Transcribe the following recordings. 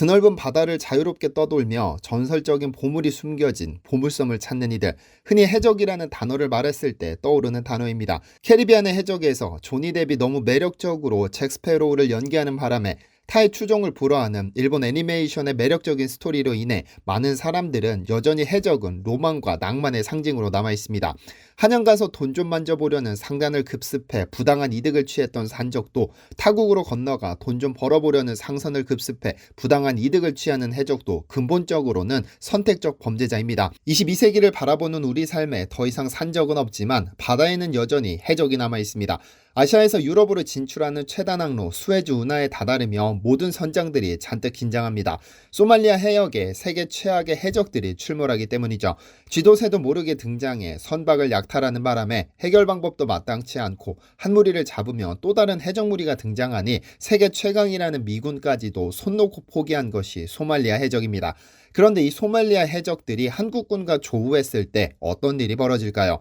드넓은 바다를 자유롭게 떠돌며 전설적인 보물이 숨겨진 보물섬을 찾는 이들, 흔히 해적이라는 단어를 말했을 때 떠오르는 단어입니다. 캐리비안의 해적에서 조니 뎁이 너무 매력적으로 잭 스패로우를 연기하는 바람에 타의 추종을 불허하는 일본 애니메이션의 매력적인 스토리로 인해 많은 사람들은 여전히 해적은 로망과 낭만의 상징으로 남아있습니다. 한양 가서 돈 좀 만져보려는 상단을 급습해 부당한 이득을 취했던 산적도 타국으로 건너가 돈 좀 벌어보려는 상선을 급습해 부당한 이득을 취하는 해적도 근본적으로는 선택적 범죄자입니다. 22세기를 바라보는 우리 삶에 더 이상 산적은 없지만 바다에는 여전히 해적이 남아있습니다. 아시아에서 유럽으로 진출하는 최단 항로 수에즈 운하에 다다르며 모든 선장들이 잔뜩 긴장합니다. 소말리아 해역에 세계 최악의 해적들이 출몰하기 때문이죠. 쥐도 새도 모르게 등장해 선박을 약탈하는 바람에 해결 방법도 마땅치 않고 한 무리를 잡으면 또 다른 해적 무리가 등장하니 세계 최강이라는 미군까지도 손 놓고 포기한 것이 소말리아 해적입니다. 그런데 이 소말리아 해적들이 한국군과 조우했을 때 어떤 일이 벌어질까요?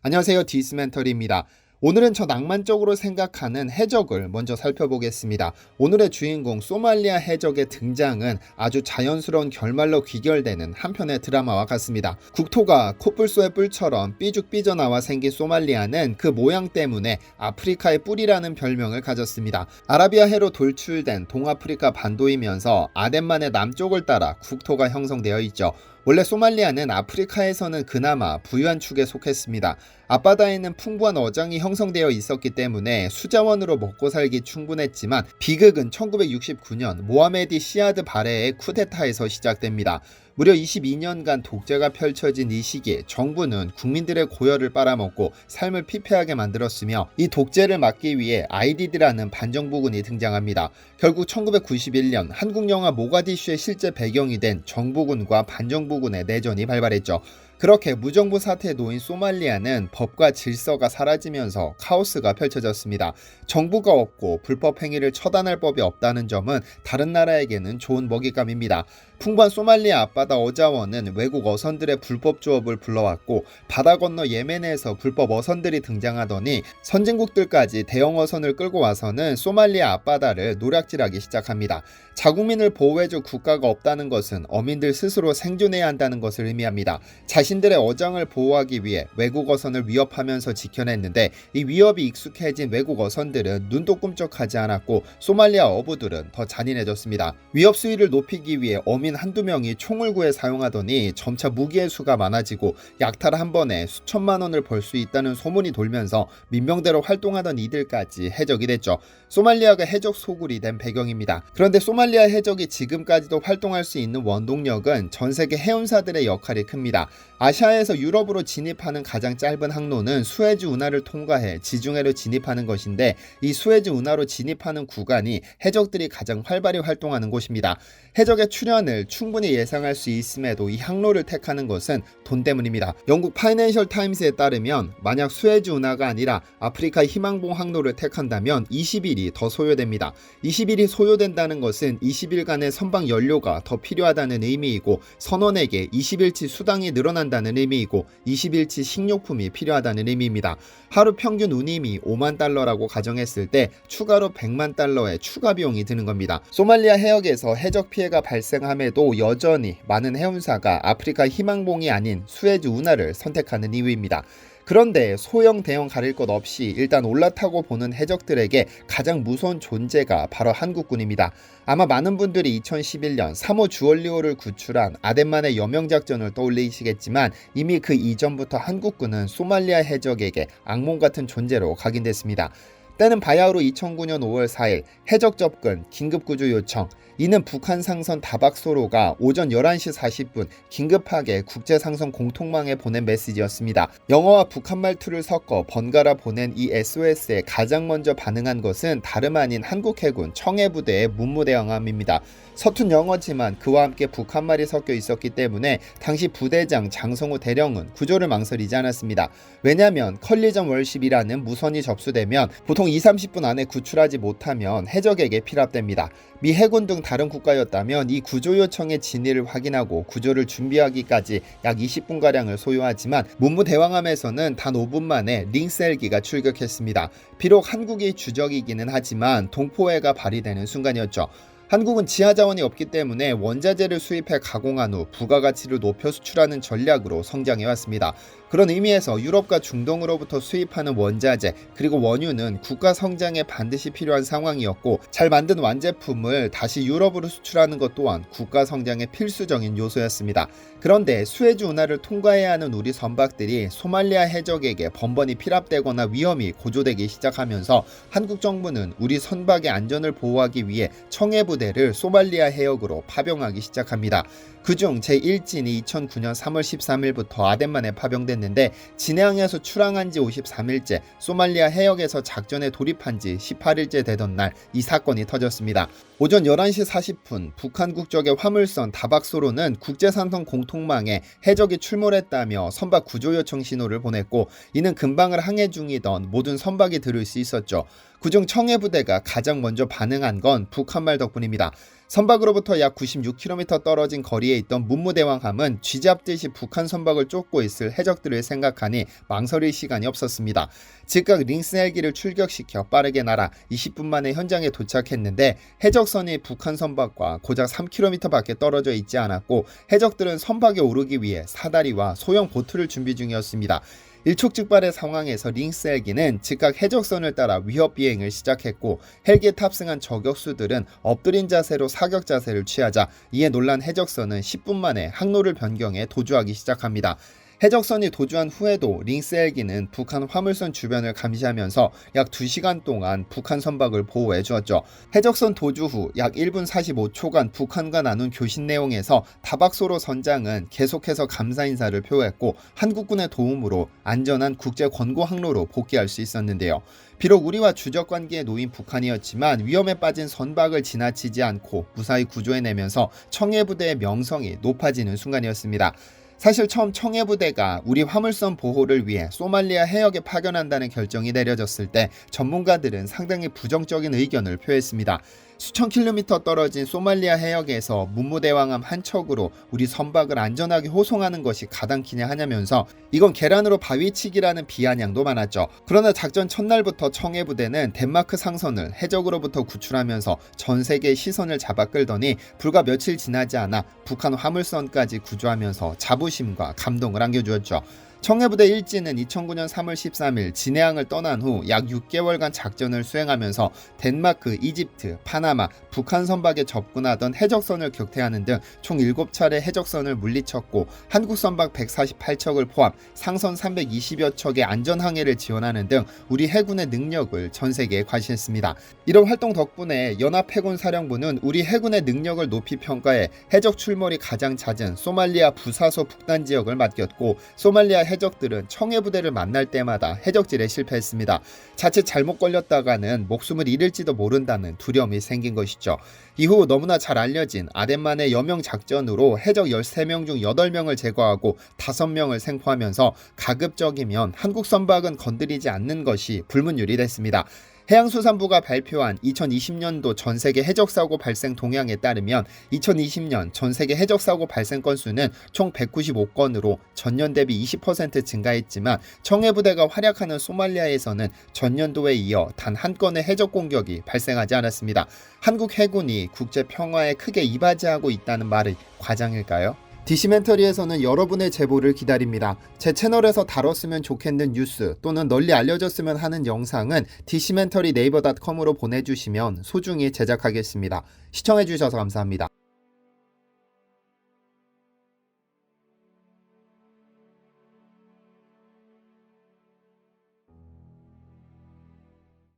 안녕하세요, 디스멘터리입니다. 오늘은 저 낭만적으로 생각하는 해적을 먼저 살펴보겠습니다. 오늘의 주인공 소말리아 해적의 등장은 아주 자연스러운 결말로 귀결되는 한편의 드라마와 같습니다. 국토가 코뿔소의 뿔처럼 삐죽 삐져나와 생긴 소말리아는 그 모양 때문에 아프리카의 뿔이라는 별명을 가졌습니다. 아라비아 해로 돌출된 동아프리카 반도이면서 아덴만의 남쪽을 따라 국토가 형성되어 있죠. 원래 소말리아는 아프리카에서는 그나마 부유한 축에 속했습니다. 앞바다에는 풍부한 어장이 형성되어 있었기 때문에 수자원으로 먹고 살기 충분했지만 비극은 1969년 모하메디 시아드 바레의 쿠데타에서 시작됩니다. 무려 22년간 독재가 펼쳐진 이 시기에 정부는 국민들의 고열을 빨아먹고 삶을 피폐하게 만들었으며 이 독재를 막기 위해 IDD라는 반정부군이 등장합니다. 결국 1991년 한국 영화 모가디슈의 실제 배경이 된 정부군과 반정부군의 내전이 발발했죠. 그렇게 무정부 사태에 놓인 소말리아는 법과 질서가 사라지면서 카오스가 펼쳐졌습니다. 정부가 없고 불법 행위를 처단할 법이 없다는 점은 다른 나라에게는 좋은 먹잇감입니다. 풍부한 소말리아 앞바다 어자원은 외국 어선들의 불법 조업을 불러왔고 바다 건너 예멘에서 불법 어선들이 등장하더니 선진국들까지 대형 어선을 끌고 와서는 소말리아 앞바다를 노략질하기 시작합니다. 자국민을 보호해줄 국가가 없다는 것은 어민들 스스로 생존해야 한다는 것을 의미합니다. 자신들의 어장을 보호하기 위해 외국 어선을 위협하면서 지켜냈는데 이 위협이 익숙해진 외국 어선들은 눈도 꿈쩍하지 않았고 소말리아 어부들은 더 잔인해졌습니다. 위협 수위를 높이기 위해 어민 한두 명이 총을 구해 사용하더니 점차 무기의 수가 많아지고 약탈 한 번에 수천만 원을 벌 수 있다는 소문이 돌면서 민병대로 활동하던 이들까지 해적이 됐죠. 소말리아가 해적 소굴이 된 배경입니다. 그런데 소말리아 해적이 지금까지도 활동할 수 있는 원동력은 전 세계 해운사들의 역할이 큽니다. 아시아에서 유럽으로 진입하는 가장 짧은 항로는 수에즈 운하를 통과해 지중해로 진입하는 것인데 이 수에즈 운하로 진입하는 구간이 해적들이 가장 활발히 활동하는 곳입니다. 해적의 출현을 충분히 예상할 수 있음에도 이 항로를 택하는 것은 돈 때문입니다. 영국 파이낸셜 타임스에 따르면 만약 수에즈 운하가 아니라 아프리카 희망봉 항로를 택한다면 20일이 더 소요됩니다. 20일이 소요된다는 것은 20일간의 선박 연료가 더 필요하다는 의미이고 선원에게 20일치 수당이 늘어난다는 의미이고 20일치 식료품이 필요하다는 의미입니다. 하루 평균 운임이 5만 달러라고 가정했을 때 추가로 100만 달러의 추가 비용이 드는 겁니다. 소말리아 해역에서 해적 피해가 발생함에도 여전히 많은 해운사가 아프리카 희망봉이 아닌 수에즈 운하를 선택하는 이유입니다. 그런데 소형 대형 가릴 것 없이 일단 올라타고 보는 해적들에게 가장 무서운 존재가 바로 한국군입니다. 아마 많은 분들이 2011년 3호 주얼리호를 구출한 아덴만의 여명작전을 떠올리시겠지만 이미 그 이전부터 한국군은 소말리아 해적에게 악몽 같은 존재로 각인됐습니다. 때는 바야흐로 2009년 5월 4일 해적 접근 긴급구조 요청. 이는 북한 상선 다박소로가 오전 11시 40분 긴급하게 국제상선 공통망에 보낸 메시지였습니다. 영어와 북한말 툴을 섞어 번갈아 보낸 이 SOS에 가장 먼저 반응한 것은 다름 아닌 한국 해군 청해부대의 문무대항함입니다. 서툰 영어지만 그와 함께 북한말이 섞여 있었기 때문에 당시 부대장 장성호 대령은 구조를 망설이지 않았습니다. 왜냐하면 컬리전 월십이라는 무선이 접수되면 보통 보통 2-30분 안에 구출하지 못하면 해적에게 필압됩니다. 미 해군 등 다른 국가였다면 이 구조 요청의 진위를 확인하고 구조를 준비하기까지 약 20분가량을 소요하지만 문무대왕함에서는 단 5분 만에 링스 헬기가 출격했습니다. 비록 한국이 주적이기는 하지만 동포애가 발휘되는 순간이었죠. 한국은 지하 자원이 없기 때문에 원자재를 수입해 가공한 후 부가가치를 높여 수출하는 전략으로 성장해왔습니다. 그런 의미에서 유럽과 중동으로부터 수입하는 원자재 그리고 원유는 국가 성장에 반드시 필요한 상황이었고, 잘 만든 완제품을 다시 유럽으로 수출하는 것 또한 국가 성장의 필수적인 요소였습니다. 그런데 수에즈 운하를 통과해야 하는 우리 선박들이 소말리아 해적에게 번번이 필압되거나 위험이 고조되기 시작하면서 한국 정부는 우리 선박의 안전을 보호하기 위해 청해부대를 소말리아 해역으로 파병하기 시작합니다. 그중 제1진이 2009년 3월 13일부터 아덴만에 파병됐는데 진해항에서 출항한 지 53일째, 소말리아 해역에서 작전에 돌입한 지 18일째 되던 날 이 사건이 터졌습니다. 오전 11시 40분 북한 국적의 화물선 다박소로는 국제산성 공통망에 해적이 출몰했다며 선박 구조 요청 신호를 보냈고, 이는 근방을 항해 중이던 모든 선박이 들을 수 있었죠. 그중 청해부대가 가장 먼저 반응한 건 북한말 덕분입니다. 선박으로부터 약 96km 떨어진 거리에 있던 문무대왕함은 쥐잡듯이 북한 선박을 쫓고 있을 해적들을 생각하니 망설일 시간이 없었습니다. 즉각 링스 헬기를 출격시켜 빠르게 날아 20분 만에 현장에 도착했는데 해적선이 북한 선박과 고작 3km 밖에 떨어져 있지 않았고, 해적들은 선박에 오르기 위해 사다리와 소형 보트를 준비 중이었습니다. 일촉즉발의 상황에서 링스 헬기는 즉각 해적선을 따라 위협 비행을 시작했고, 헬기에 탑승한 저격수들은 엎드린 자세로 사격 자세를 취하자 이에 놀란 해적선은 10분 만에 항로를 변경해 도주하기 시작합니다. 해적선이 도주한 후에도 링스 헬기는 북한 화물선 주변을 감시하면서 약 2시간 동안 북한 선박을 보호해 주었죠. 해적선 도주 후 약 1분 45초간 북한과 나눈 교신 내용에서 다박소로 선장은 계속해서 감사 인사를 표했고, 한국군의 도움으로 안전한 국제 권고 항로로 복귀할 수 있었는데요. 비록 우리와 주적 관계에 놓인 북한이었지만 위험에 빠진 선박을 지나치지 않고 무사히 구조해내면서 청해부대의 명성이 높아지는 순간이었습니다. 사실 처음 청해부대가 우리 화물선 보호를 위해 소말리아 해역에 파견한다는 결정이 내려졌을 때 전문가들은 상당히 부정적인 의견을 표했습니다. 수천 킬로미터 떨어진 소말리아 해역에서 문무대왕함 한 척으로 우리 선박을 안전하게 호송하는 것이 가당키냐 하냐면서 이건 계란으로 바위치기라는 비아냥도 많았죠. 그러나 작전 첫날부터 청해부대는 덴마크 상선을 해적으로부터 구출하면서 전 세계의 시선을 잡아 끌더니 불과 며칠 지나지 않아 북한 화물선까지 구조하면서 자부심과 감동을 안겨주었죠. 청해부대 1진은 2009년 3월 13일 진해항을 떠난 후 약 6개월간 작전을 수행하면서 덴마크, 이집트, 파나마, 북한 선박에 접근하던 해적선을 격퇴하는 등 총 7차례 해적선을 물리쳤고, 한국 선박 148척을 포함 상선 320여 척의 안전항해를 지원하는 등 우리 해군의 능력을 전 세계에 과시했습니다. 이런 활동 덕분에 연합해군사령부는 우리 해군의 능력을 높이 평가해 해적 출몰이 가장 잦은 소말리아 부사소 북단 지역을 맡겼고, 소말리아 해적들은 청해부대를 만날 때마다 해적질에 실패했습니다. 자칫 잘못 걸렸다가는 목숨을 잃을지도 모른다는 두려움이 생긴 것이죠. 이후 너무나 잘 알려진 아덴만의 여명 작전으로 해적 13명 중 8명을 제거하고 5명을 생포하면서 가급적이면 한국 선박은 건드리지 않는 것이 불문율이 됐습니다. 해양수산부가 발표한 2020년도 전세계 해적사고 발생 동향에 따르면 2020년 전세계 해적사고 발생 건수는 총 195건으로 전년 대비 20% 증가했지만 청해부대가 활약하는 소말리아에서는 전년도에 이어 단 한 건의 해적 공격이 발생하지 않았습니다. 한국 해군이 국제 평화에 크게 이바지하고 있다는 말이 과장일까요? 디시멘터리에서는 여러분의 제보를 기다립니다. 제 채널에서 다뤘으면 좋겠는 뉴스 또는 널리 알려졌으면 하는 영상은 디시멘터리 네이버.com으로 보내주시면 소중히 제작하겠습니다. 시청해주셔서 감사합니다.